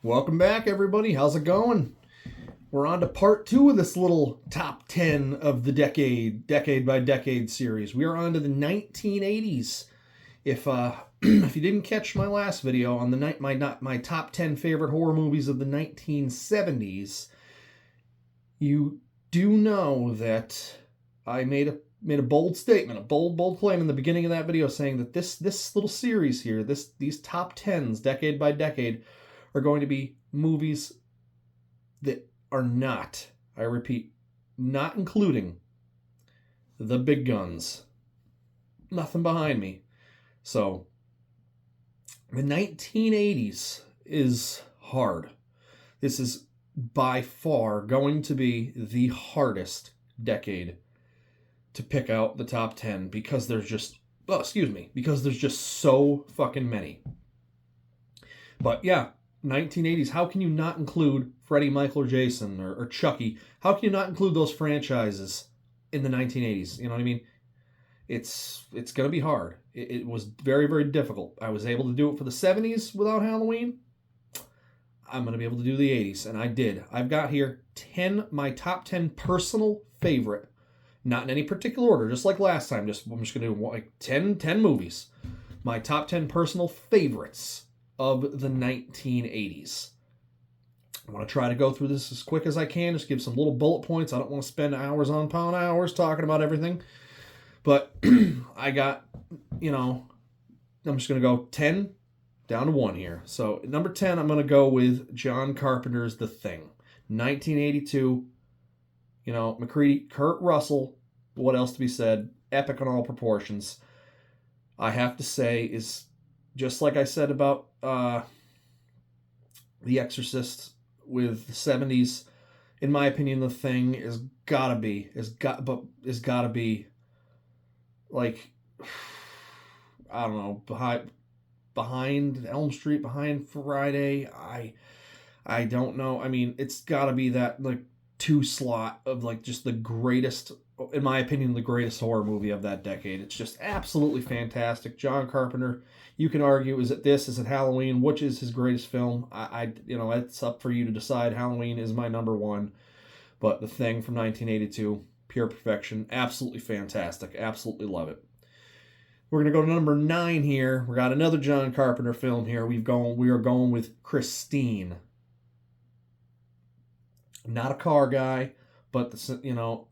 Welcome back, everybody. How's it going? We're on to part two of this little top 10 of the decade by decade series. We are on to the 1980s. If if you didn't catch my last video on my top 10 favorite horror movies of the 1970s, you do know that I made a bold statement, a bold claim in the beginning of that video, saying that this little series here, these top 10s decade by decade, are going to be movies that are not, I repeat, not including the big guns. Nothing behind me. So, the 1980s is hard. This is by far going to be the hardest decade to pick out the top 10 because there's just, because there's just so fucking many. But yeah, 1980s, how can you not include Freddy, Michael, or Jason, or Chucky? How can you not include those franchises in the 1980s? You know what I mean? It's going to be hard. It was very, very difficult. I was able to do it for the 70s without Halloween. I'm going to be able to do the 80s, and I did. I've got here my top 10 personal favorite, not in any particular order, just like last time. I'm just going to do like 10 movies. My top 10 personal favorites of the 1980s. I want to try to go through this as quick as I can, just give some little bullet points. I don't want to spend hours on hours talking about everything. But I got, I'm just going to go 10 down to 1 here. So number 10, I'm going to go with John Carpenter's The Thing. 1982, MacReady, Kurt Russell, what else to be said? Epic in all proportions. I have to say is, just like I said about The Exorcist with the 70s, in my opinion, The Thing is gotta be like, I don't know, behind Elm Street, behind Friday. I don't know. I mean, it's gotta be that like 2 slot of like just the greatest, in my opinion, the greatest horror movie of that decade. It's just absolutely fantastic. John Carpenter. You can argue, is it Halloween? Which is his greatest film? It's up for you to decide. Halloween is my number 1, but The Thing from 1982, pure perfection, absolutely fantastic, absolutely love it. We're gonna go to number 9 here. We got another John Carpenter film here. We are going with Christine. I'm not a car guy, but the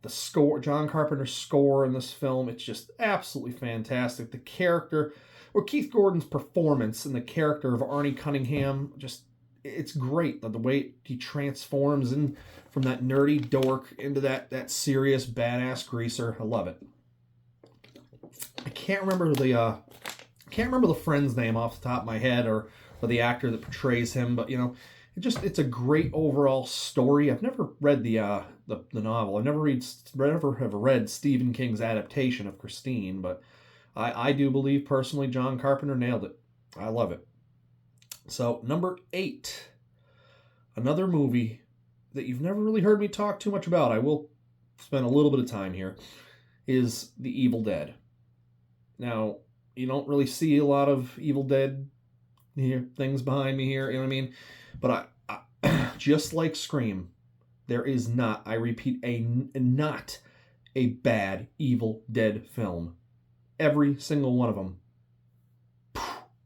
score, John Carpenter's score in this film, it's just absolutely fantastic. The character, or Keith Gordon's performance in the character of Arnie Cunningham, it's great. The way he transforms in from that nerdy dork into that serious badass greaser. I love it. I can't remember the friend's name off the top of my head, or the actor that portrays him, but it's a great overall story. I've never read the novel. I've never have read Stephen King's adaptation of Christine, but I do believe personally John Carpenter nailed it. I love it. So number 8, another movie that you've never really heard me talk too much about, I will spend a little bit of time here, is The Evil Dead. Now, you don't really see a lot of Evil Dead things behind me here, you know what I mean? But I just like Scream, there is not, I repeat, not a bad Evil Dead film. Every single one of them.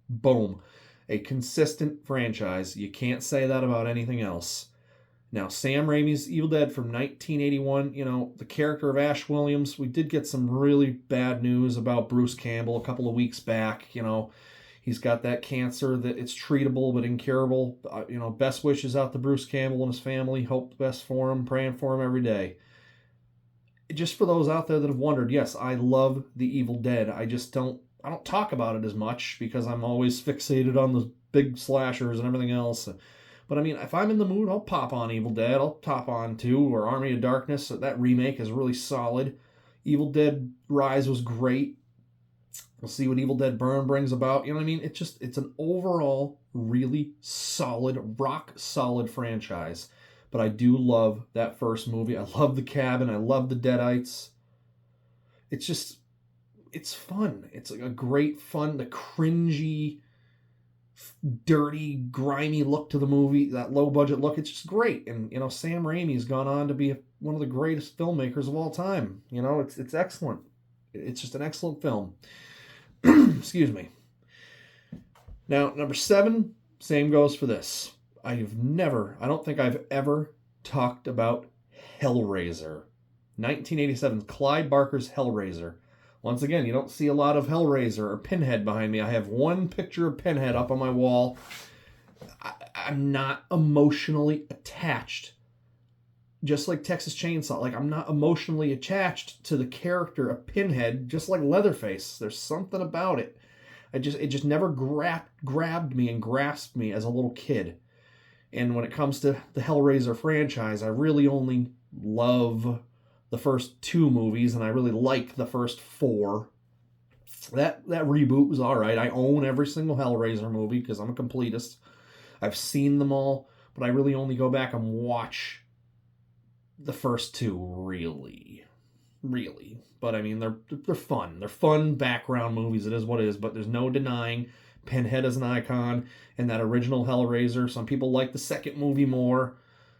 Boom. A consistent franchise. You can't say that about anything else. Now, Sam Raimi's Evil Dead from 1981, the character of Ash Williams, we did get some really bad news about Bruce Campbell a couple of weeks back. He's got that cancer that it's treatable but incurable. Best wishes out to Bruce Campbell and his family. Hope the best for him. Praying for him every day. Just for those out there that have wondered, yes, I love The Evil Dead. I don't talk about it as much because I'm always fixated on the big slashers and everything else. But I mean, if I'm in the mood, I'll pop on Evil Dead. I'll pop on 2 or Army of Darkness. That remake is really solid. Evil Dead Rise was great. We'll see what Evil Dead Burn brings about. You know what I mean? It's an overall really solid, rock solid franchise. But I do love that first movie. I love the cabin. I love the Deadites. It's fun. It's like a great fun, the cringy dirty, grimy look to the movie, that low budget look. It's just great. And, Sam Raimi's gone on to be one of the greatest filmmakers of all time. It's excellent. It's just an excellent film. Excuse me. Now, number 7, same goes for this. I don't think I've ever talked about Hellraiser. 1987's Clive Barker's Hellraiser. Once again, you don't see a lot of Hellraiser or Pinhead behind me. I have one picture of Pinhead up on my wall. I'm not emotionally attached. Just like Texas Chainsaw. Like, I'm not emotionally attached to the character of Pinhead, just like Leatherface. There's something about it. It just never grabbed me and grasped me as a little kid. And when it comes to the Hellraiser franchise, I really only love the first 2 movies, and I really like the first 4. That reboot was all right. I own every single Hellraiser movie because I'm a completist. I've seen them all, but I really only go back and watch the first 2, really. But I mean, they're fun. They're fun background movies. It is what it is, but there's no denying Pinhead is an icon, and that original Hellraiser. Some people like the second movie more.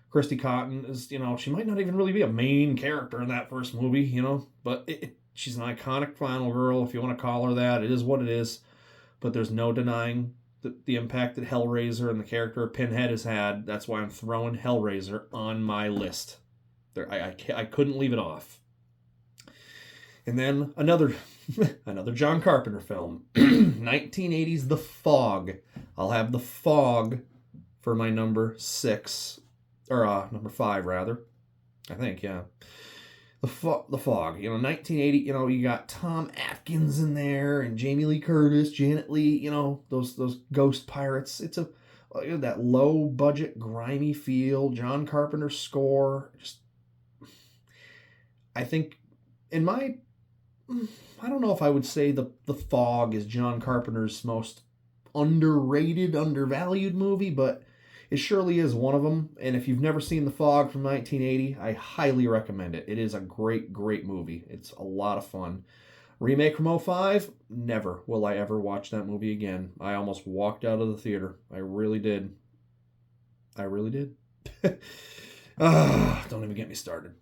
Christy Cotton is, she might not even really be a main character in that first movie, but she's an iconic final girl, if you want to call her that. It is what it is. But there's no denying the impact that Hellraiser and the character of Pinhead has had. That's why I'm throwing Hellraiser on my list. I couldn't leave it off. And then another John Carpenter film, 1980's The Fog. I'll have The Fog for my number 6. Or number 5, rather. I think, yeah. The Fog. 1980, you got Tom Atkins in there, and Jamie Lee Curtis, Janet Leigh, those ghost pirates. It's that low-budget, grimy feel, John Carpenter score. I think, I don't know if I would say The Fog is John Carpenter's most underrated, undervalued movie, but it surely is one of them. And if you've never seen The Fog from 1980, I highly recommend it. It is a great, great movie. It's a lot of fun. Remake from 2005, never will I ever watch that movie again. I almost walked out of the theater. I really did. Don't even get me started.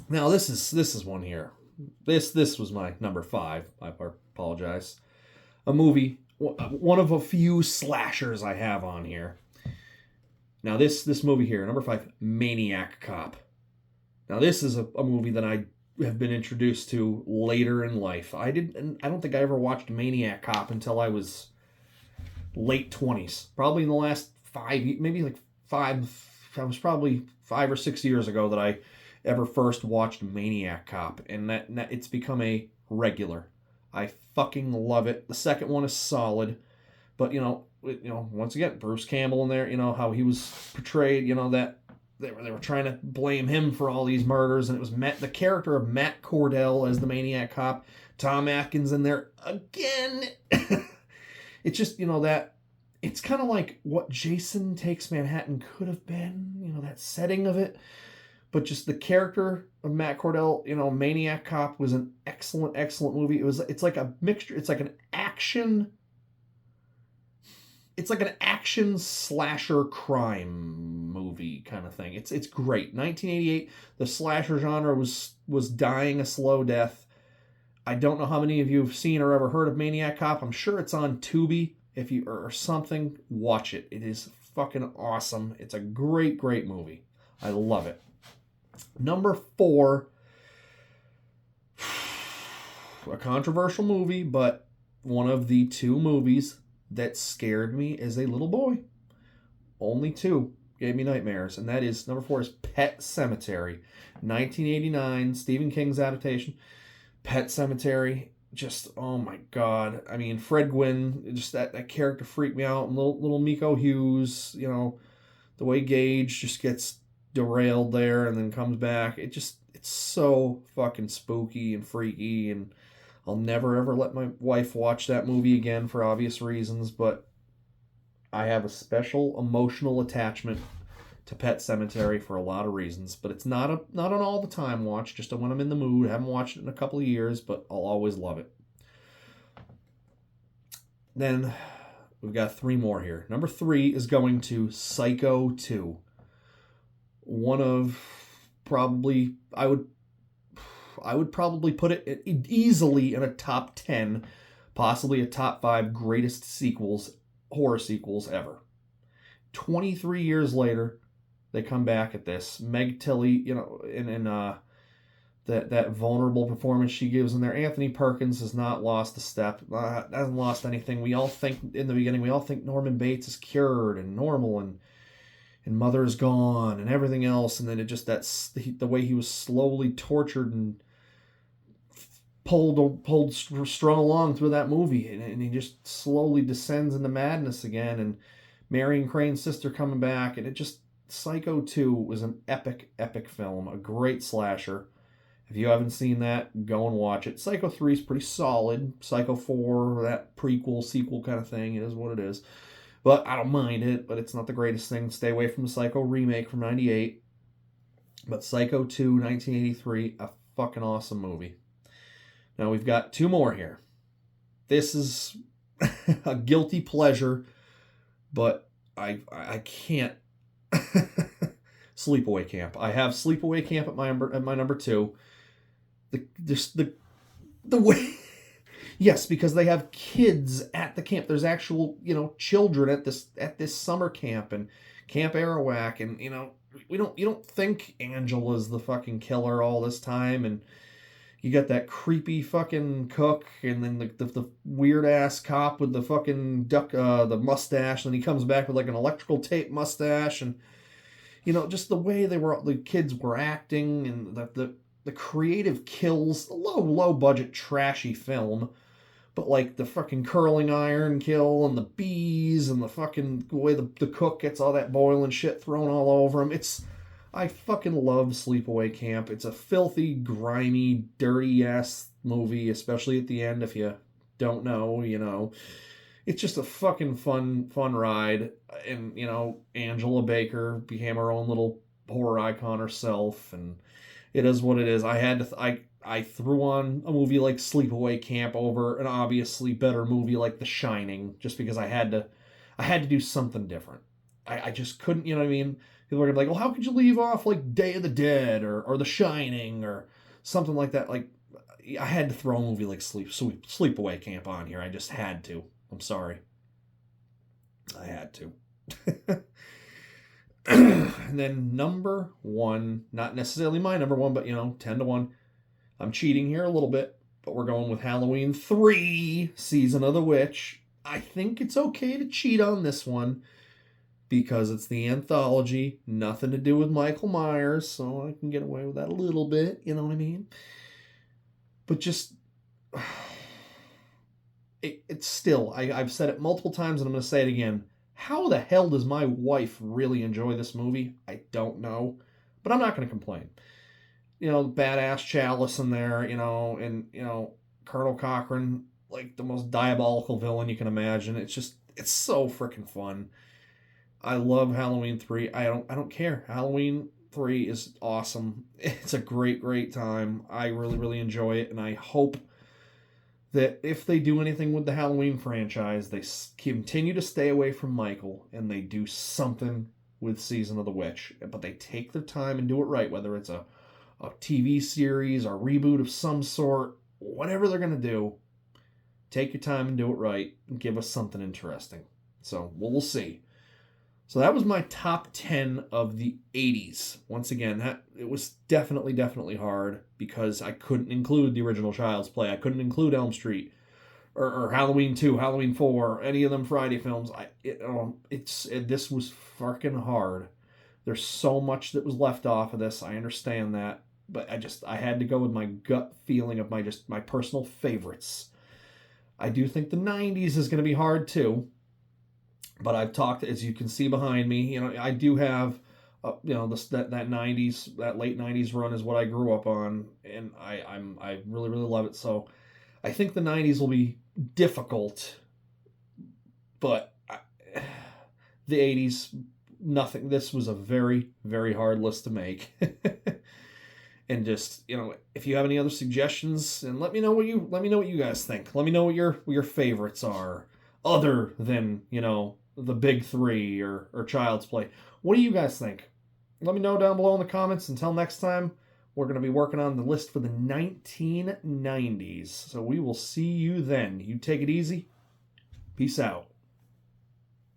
Now, this is one here. This was my number 5. I apologize. A movie, one of a few slashers I have on here. Now, this movie here, number 5, Maniac Cop. Now, this is a movie that I have been introduced to later in life. I don't think I ever watched Maniac Cop until I was late 20s. Probably in the last 5, maybe like 5, that was probably 5 or 6 years ago that I ever first watched Maniac Cop. And that it's become a regular. I fucking love it. The second one is solid. But, once again, Bruce Campbell in there, how he was portrayed, that they were trying to blame him for all these murders, and it was the character of Matt Cordell as the Maniac Cop, Tom Atkins in there again. It's just, that it's kind of like what Jason Takes Manhattan could have been, that setting of it. But just the character of Matt Cordell, Maniac Cop was an excellent, excellent movie. It's like a mixture. It's like an action slasher crime movie kind of thing. It's great. 1988, the slasher genre was dying a slow death. I don't know how many of you have seen or ever heard of Maniac Cop. I'm sure it's on Tubi. If you or something, watch it. It is fucking awesome. It's a great, great movie. I love it. Number 4, a controversial movie, but one of the 2 movies that scared me as a little boy. Only 2 gave me nightmares, and that is, number 4 is Pet Sematary. 1989, Stephen King's adaptation. Pet Sematary, just, oh my god. I mean, Fred Gwynn, just that character freaked me out. And little Miko Hughes, the way Gage just gets derailed there and then comes back. It's so fucking spooky and freaky, and I'll never ever let my wife watch that movie again for obvious reasons, but I have a special emotional attachment to Pet Sematary for a lot of reasons, but it's not an all the time watch, just when I'm in the mood. I haven't watched it in a couple of years, but I'll always love it. Then We've got 3 more here. Number 3 is going to Psycho 2. One of probably, I would probably put it easily in a top 10, possibly a top 5 greatest horror sequels ever. 23 years later, they come back at this. Meg Tilly, in that vulnerable performance she gives in there. Anthony Perkins has not lost a step, hasn't lost anything. We all think in the beginning, Norman Bates is cured and normal, and Mother is gone and everything else, and then the way he was slowly tortured and strung along through that movie, and he just slowly descends into madness again. And Marion Crane's sister coming back, and Psycho 2 was an epic film, a great slasher. If you haven't seen that, go and watch it. Psycho 3 is pretty solid. Psycho 4, that prequel, sequel kind of thing, it is what it is. But I don't mind it, but it's not the greatest thing. Stay away from the Psycho remake from 98. But Psycho 2, 1983, a fucking awesome movie. Now we've got 2 more here. This is a guilty pleasure, but I can't. Sleepaway Camp. I have Sleepaway Camp at my number 2. The way, yes, because they have kids at the camp. There's actual children at this summer camp and Camp Arawak, and you don't think Angela's the fucking killer all this time, and you got that creepy fucking cook, and then the weird ass cop with the fucking the mustache, and he comes back with like an electrical tape mustache, and just the way the kids were acting, and the creative kills, low budget trashy film, but like the fucking curling iron kill and the bees and the fucking way the cook gets all that boiling shit thrown all over him. I fucking love Sleepaway Camp. It's a filthy, grimy, dirty ass movie, especially at the end. If you don't know, it's just a fucking fun ride. And Angela Baker became her own little horror icon herself, and it is what it is. I threw on a movie like Sleepaway Camp over an obviously better movie like The Shining, just because I had to do something different. I just couldn't, you know what I mean? People are gonna be like, well, how could you leave off like Day of the Dead or The Shining or something like that? Like, I had to throw a movie like Sleepaway Camp on here. I just had to. I'm sorry. I had to. And then number 1, not necessarily my number 1, but 10-1. I'm cheating here a little bit, but we're going with Halloween 3, Season of the Witch. I think it's okay to cheat on this one because it's the anthology, nothing to do with Michael Myers, so I can get away with that a little bit, you know what I mean? But just, it's still, I've said it multiple times and I'm going to say it again. How the hell does my wife really enjoy this movie? I don't know, but I'm not going to complain. Badass Chalice in there, and Colonel Cochran, like the most diabolical villain you can imagine. It's so freaking fun. I love Halloween 3. I don't care. Halloween 3 is awesome. It's a great time. I really, really enjoy it, and I hope that if they do anything with the Halloween franchise, they continue to stay away from Michael, and they do something with Season of the Witch. But they take their time and do it right, whether it's a TV series, a reboot of some sort, whatever they're going to do, take your time and do it right, and give us something interesting. So, we'll see. So that was my top 10 of the 80s. Once again, it was definitely hard because I couldn't include the original Child's Play. I couldn't include Elm Street or Halloween 2, Halloween 4, any of them Friday films. This was fucking hard. There's so much that was left off of this. I understand that, but I had to go with my gut feeling of my personal favorites. I do think the 90s is going to be hard too. But I've talked, as you can see behind me, I do have, that 90s, that late 90s run is what I grew up on, and I really, really love it. So I think the 90s will be difficult, but the 80s, nothing. This was a very, very hard list to make. And just, if you have any other suggestions, and let me know what you guys think. Let me know what your favorites are other than, the big three or Child's Play. What do you guys think? Let me know down below in the comments. Until next time, we're going to be working on the list for the 1990s. So we will see you then. You take it easy. Peace out.